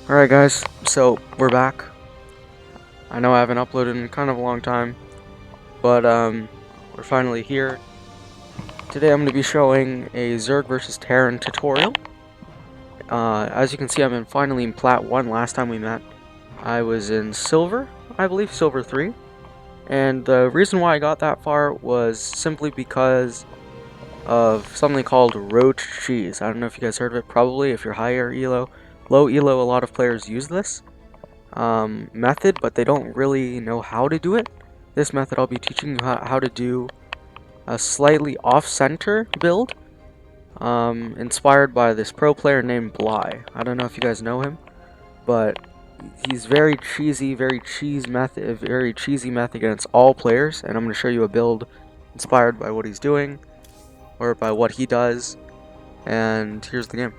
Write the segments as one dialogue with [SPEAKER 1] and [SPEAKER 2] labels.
[SPEAKER 1] Alright guys, so we're back. I know I haven't uploaded in kind of a long time, but we're finally here. Today I'm going to be showing a Zerg versus Terran tutorial. As you can see, I'm finally in Plat 1. Last time we met, I was in Silver, I believe Silver 3. And the reason why I got that far was simply because of something called Roach Cheese. I don't know if you guys heard of it, probably. If you're higher elo, low elo, a lot of players use this method, but they don't really know how to do it. This method I'll be teaching you how to do a slightly off-center build, inspired by this pro player named Bly. I don't know if you guys know him, but he's very cheesy method against all players, and I'm going to show you a build inspired by what he's doing, or by what he does, and here's the game.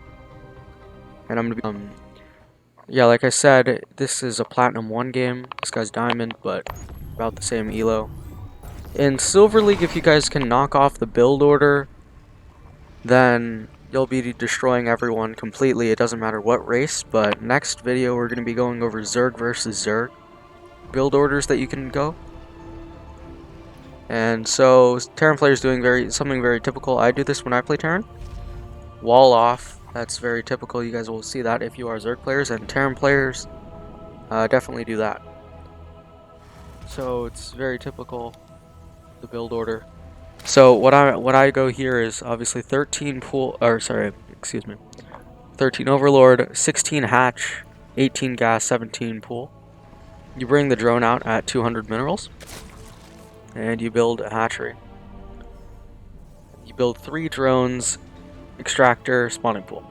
[SPEAKER 1] And I'm going to be, yeah, like I said, this is a Platinum 1 game. This guy's Diamond, but about the same elo. In Silver League, if you guys can knock off the build order, then you'll be destroying everyone completely. It doesn't matter what race, but next video we're going to be going over Zerg versus Zerg build orders that you can go. And so, Terran players doing something very typical. I do this when I play Terran. Wall off. That's very typical. You guys will see that if you are Zerg players, and Terran players definitely do that. So it's very typical, the build order. So what I go here is obviously 13 Overlord, 16 Hatch, 18 Gas, 17 Pool. You bring the drone out at 200 minerals, and you build a hatchery. You build 3 drones, extractor, spawning pool.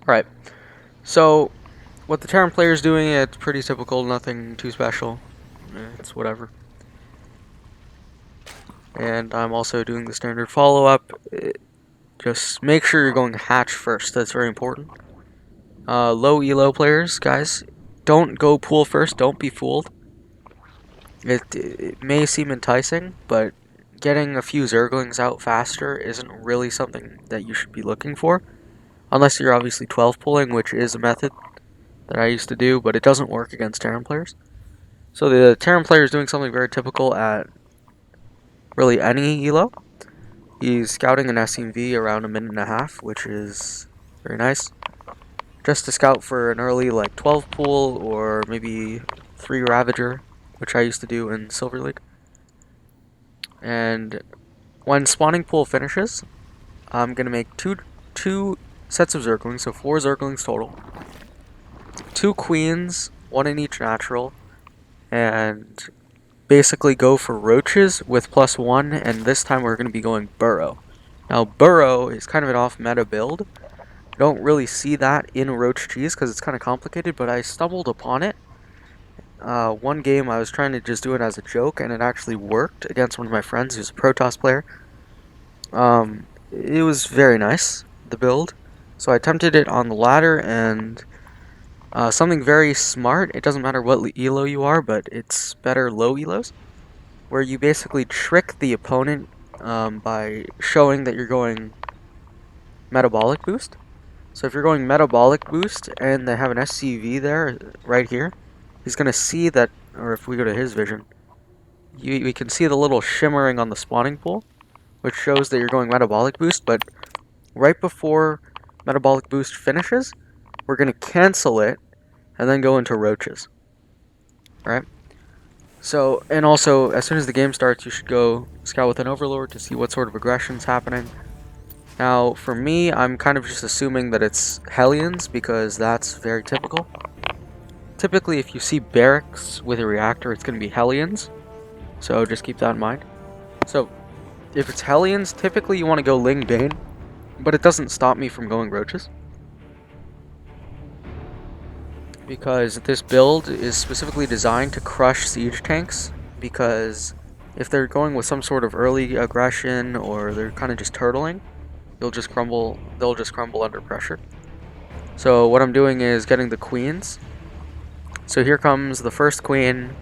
[SPEAKER 1] Alright, so what the Terran player is doing, it's pretty typical, nothing too special. It's whatever. And I'm also doing the standard follow-up. Just make sure you're going hatch first, that's very important. Low elo players, guys, don't go pool first, don't be fooled. It may seem enticing, but getting a few Zerglings out faster isn't really something that you should be looking for. Unless you're obviously 12 pulling, which is a method that I used to do, but it doesn't work against Terran players. So the Terran player is doing something very typical at really any elo. He's scouting an SMV around 1.5 minutes, which is very nice. Just to scout for an early like 12 pool or maybe 3 Ravager, which I used to do in Silver League. And when spawning pool finishes, I'm gonna make two sets of Zerglings, so 4 Zerglings total. 2 Queens, 1 in each natural, and basically go for roaches with +1, and this time we're going to be going burrow. Now burrow is kind of an off-meta build. I don't really see that in roach cheese because it's kind of complicated, but I stumbled upon it. One game I was trying to just do it as a joke, and it actually worked against one of my friends who's a Protoss player. It was very nice, the build. So I attempted it on the ladder, and something very smart, it doesn't matter what elo you are, but it's better low elos, where you basically trick the opponent by showing that you're going metabolic boost. So if you're going metabolic boost and they have an SCV there, right here, he's going to see that, or if we go to his vision, we can see the little shimmering on the spawning pool, which shows that you're going metabolic boost, but right before metabolic boost finishes, we're going to cancel it and then go into roaches. Right? So, and also, as soon as the game starts, you should go scout with an Overlord to see what sort of aggression's happening. Now, for me, I'm kind of just assuming that it's Hellions, because that's very typical. Typically, if you see barracks with a reactor, it's going to be Hellions. So, just keep that in mind. So, if it's Hellions, typically you want to go Ling Bane, but it doesn't stop me from going roaches, because this build is specifically designed to crush siege tanks, because if they're going with some sort of early aggression or they're kind of just turtling, they'll just crumble under pressure. So what I'm doing is getting the queens. So here comes the first queen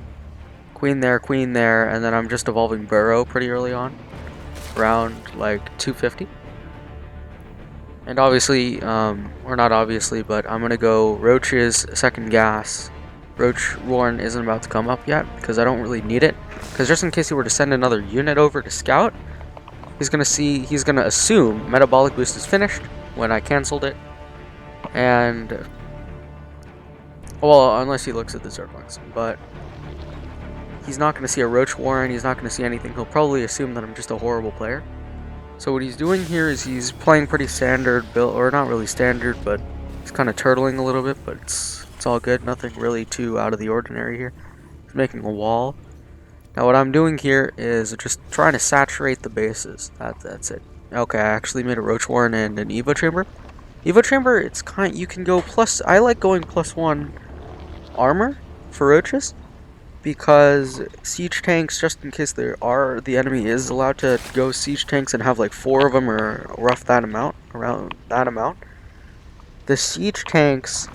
[SPEAKER 1] queen there, and then I'm just evolving burrow pretty early on, around like 250. And obviously, or not obviously, but I'm gonna go roaches, second gas. Roach Warren isn't about to come up yet because I don't really need it. Because just in case he were to send another unit over to scout, he's gonna assume metabolic boost is finished when I canceled it, and well, unless he looks at the Zerglings, but he's not gonna see a Roach Warren. He's not gonna see anything. He'll probably assume that I'm just a horrible player. So what he's doing here is he's playing pretty standard build, or not really standard, but he's kind of turtling a little bit, but it's all good. Nothing really too out of the ordinary here. He's making a wall. Now what I'm doing here is just trying to saturate the bases. That's it. Okay, I actually made a Roach Warren and an Evo Chamber. Evo Chamber, it's you can go plus. I like going +1 armor for roaches, because siege tanks, just in case the enemy is allowed to go siege tanks and have like 4 of them or rough that amount, around that amount, the siege tanks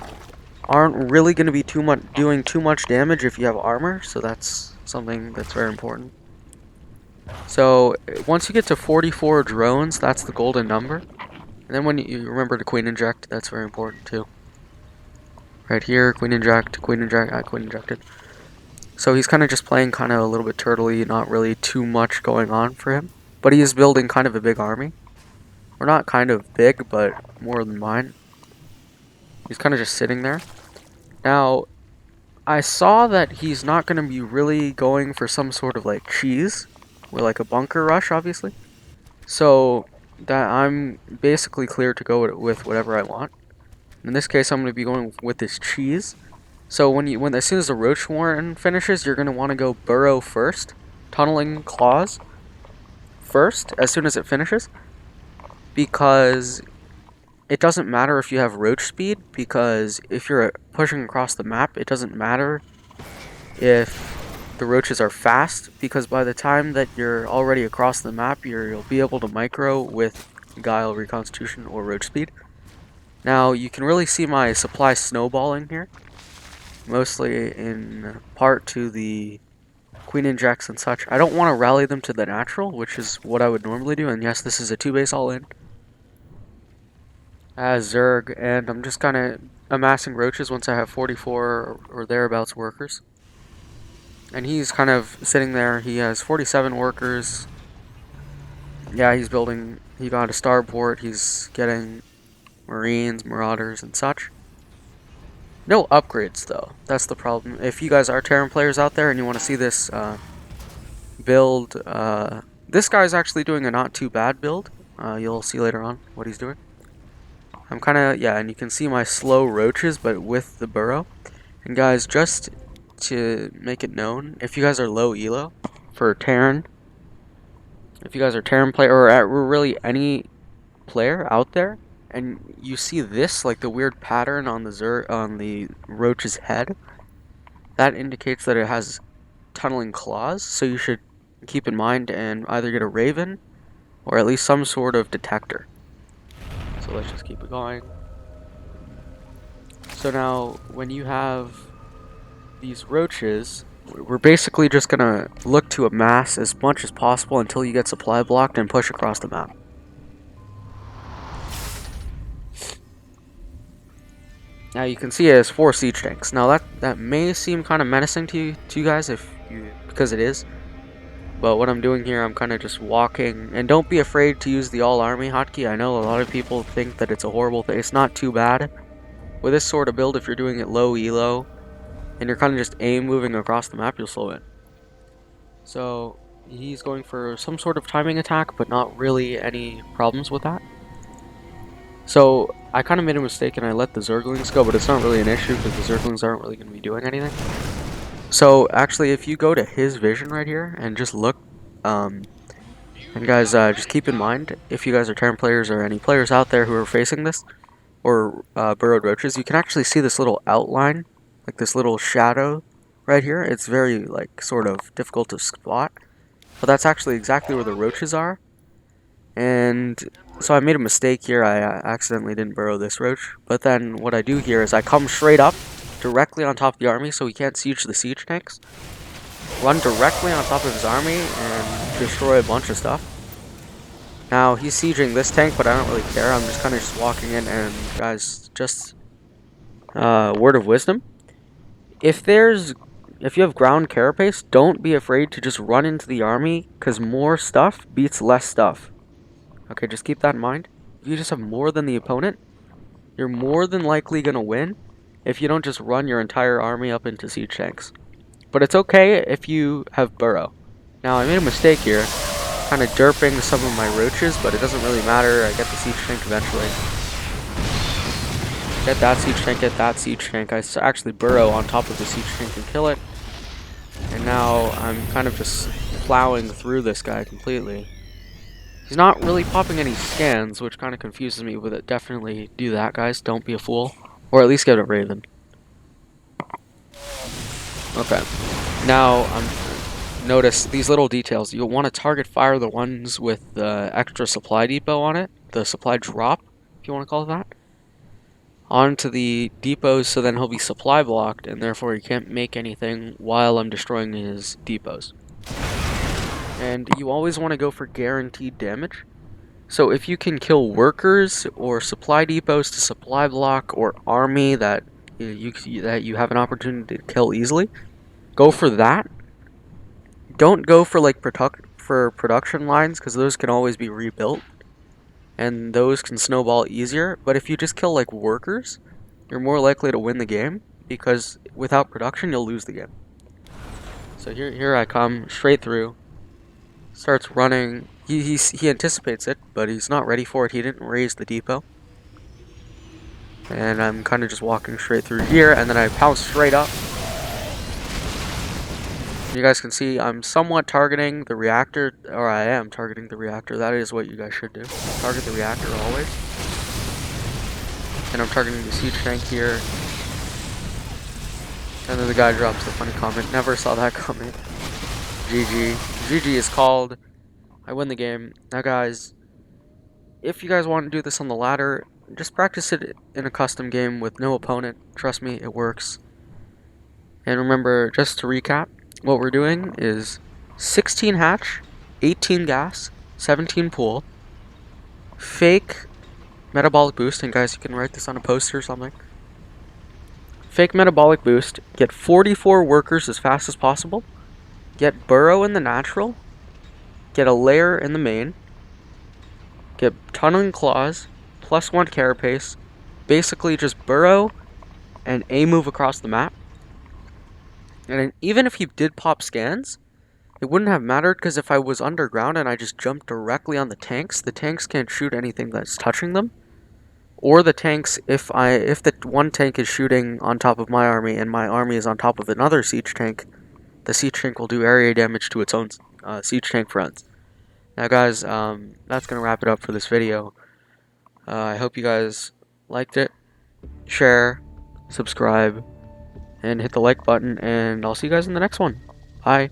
[SPEAKER 1] aren't really going to be doing too much damage if you have armor, so that's something that's very important. So once you get to 44 drones, that's the golden number. And then when you remember to queen inject, that's very important too. Right here, queen inject, queen injected. So he's kind of just playing kind of a little bit turtly, not really too much going on for him. But he is building kind of a big army. Or not kind of big, but more than mine. He's kind of just sitting there. Now, I saw that he's not going to be really going for some sort of like cheese. Or like a bunker rush, obviously. So, that I'm basically clear to go with whatever I want. In this case, I'm going to be going with this cheese. So as soon as the Roach Warren finishes, you're gonna want to go burrow first, tunneling claws first as soon as it finishes, because it doesn't matter if you have roach speed, because if you're pushing across the map, it doesn't matter if the roaches are fast, because by the time that you're already across the map, you'll be able to micro with Guile, Reconstitution, or roach speed. Now you can really see my supply snowballing here. Mostly in part to the queen injects and such. I don't want to rally them to the natural, which is what I would normally do. And yes, this is a 2-base all-in as Zerg, and I'm just kind of amassing roaches once I have 44 or thereabouts workers. And he's kind of sitting there. He has 47 workers. Yeah, he's building. He got a starport. He's getting Marines, Marauders, and such. No upgrades, though. That's the problem. If you guys are Terran players out there and you want to see this build, this guy's actually doing a not too bad build. You'll see later on what he's doing. I'm kind of, yeah, and you can see my slow roaches, but with the burrow. And guys, just to make it known, if you guys are low elo for Terran, if you guys are Terran player, or really any player out there, and you see this, like the weird pattern on the roach's head, that indicates that it has tunneling claws, so you should keep in mind and either get a raven or at least some sort of detector. So let's just keep it going. So now when you have these roaches, we're basically just gonna look to amass as much as possible until you get supply blocked and push across the map. Now you can see it has 4 siege tanks. Now that may seem kind of menacing to you guys because it is. But what I'm doing here, I'm kind of just walking, and don't be afraid to use the all army hotkey. I know a lot of people think that it's a horrible thing. It's not too bad. With this sort of build, if you're doing it low elo, and you're kind of just aim moving across the map, you'll slow in. So he's going for some sort of timing attack, but not really any problems with that. So I kind of made a mistake and I let the Zerglings go, but it's not really an issue because the Zerglings aren't really going to be doing anything. So actually, if you go to his vision right here and just look, and guys, just keep in mind, if you guys are Terran players or any players out there who are facing this, or burrowed roaches, you can actually see this little outline, like this little shadow right here. It's very, like, sort of difficult to spot, but that's actually exactly where the roaches are. And so I made a mistake here. I accidentally didn't burrow this roach. But then what I do here is I come straight up, directly on top of the army, so he can't siege the siege tanks. run directly on top of his army and destroy a bunch of stuff. Now, he's sieging this tank, but I don't really care. I'm just kind of just walking in, and guys, just word of wisdom. If you have ground carapace, don't be afraid to just run into the army, because more stuff beats less stuff. Okay, just keep that in mind. If you just have more than the opponent, you're more than likely going to win if you don't just run your entire army up into siege tanks. But it's okay if you have burrow. Now, I made a mistake here, kind of derping some of my roaches, but it doesn't really matter. I get the siege tank eventually. Get that siege tank, get that siege tank. I actually burrow on top of the siege tank and kill it. And now I'm kind of just plowing through this guy completely. He's not really popping any scans, which kind of confuses me with it. Definitely do that, guys. Don't be a fool. Or at least get a Raven. Okay. Now, notice these little details. You'll want to target fire the ones with the extra supply depot on it. The supply drop, if you want to call it that. Onto the depots, so then he'll be supply blocked, and therefore he can't make anything while I'm destroying his depots. And you always want to go for guaranteed damage. So if you can kill workers or supply depots to supply block or army that you have an opportunity to kill easily, go for that. Don't go for like production lines, because those can always be rebuilt, and those can snowball easier. But if you just kill like workers, you're more likely to win the game, because without production you'll lose the game. So here I come straight through. Starts running. He anticipates it, but he's not ready for it. He didn't raise the depot. And I'm kind of just walking straight through here, and then I pounce straight up. You guys can see I'm somewhat targeting the reactor, or I am targeting the reactor. That is what you guys should do. Target the reactor always. And I'm targeting the siege tank here. And then the guy drops the funny comment. Never saw that coming. GG. GG is called. I win the game. Now guys, if you guys want to do this on the ladder, just practice it in a custom game with no opponent. Trust me, it works. And remember, just to recap, what we're doing is 16 hatch, 18 gas, 17 pool, fake metabolic boost, and guys, you can write this on a poster or something. Fake metabolic boost, get 44 workers as fast as possible, get burrow in the natural, get a layer in the main, get tunneling claws, +1 carapace, basically just burrow and A move across the map. And even if he did pop scans, it wouldn't have mattered, because if I was underground and I just jumped directly on the tanks can't shoot anything that's touching them. Or the tanks, if the one tank is shooting on top of my army and my army is on top of another siege tank, the siege tank will do area damage to its own siege tank friends. Now guys, that's going to wrap it up for this video. I hope you guys liked it. Share, subscribe, and hit the like button, and I'll see you guys in the next one. Bye.